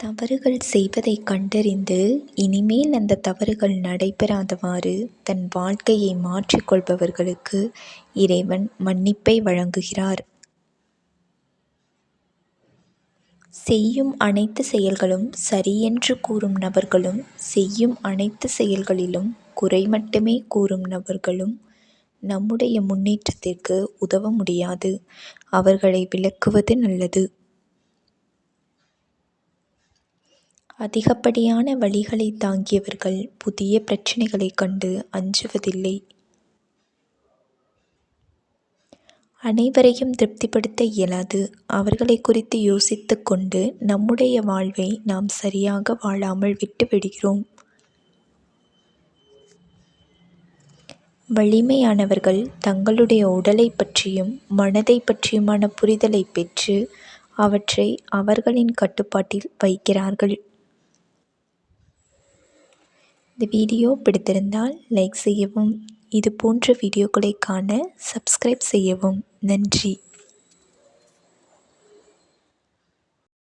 தவறுகள் செய்வதைக் கண்டறிந்து இனிமேல் அந்த தவறுகள் நடைபெறாதவாறு தன் வாழ்க்கையை மாற்றிக்கொள்பவர்களுக்கு இறைவன் மன்னிப்பை வழங்குகிறார். செய்யும் அனைத்து செயல்களும் சரியென்று கூறும் நபர்களும் செய்யும் அனைத்து செயல்களிலும் குறை மட்டுமே கூறும் நபர்களும் நம்முடைய முன்னேற்றத்திற்கு உதவ முடியாது. அவர்களை விலக்குவது நல்லது. அதிகப்படியான வலிகளை தாங்கியவர்கள் புதிய பிரச்சனைகளைக் கண்டு அஞ்சுவதில்லை. அனைவரையும் திருப்திப்படுத்த இயலாது. அவர்களை குறித்து யோசித்துக் கொண்டு நம்முடைய வாழ்வை நாம் சரியாக வாழாமல் விட்டுவிடுகிறோம். வலிமையானவர்கள் தங்களுடைய உடலை பற்றியும் மனதை பற்றியுமான புரிதலை பெற்று அவற்றை அவர்களின் கட்டுப்பாட்டில் வைக்கிறார்கள். இந்த வீடியோ பிடித்திருந்தால் லைக் செய்யவும், இது போன்ற வீடியோக்களை காண சப்ஸ்கிரைப் செய்யவும். நன்றி.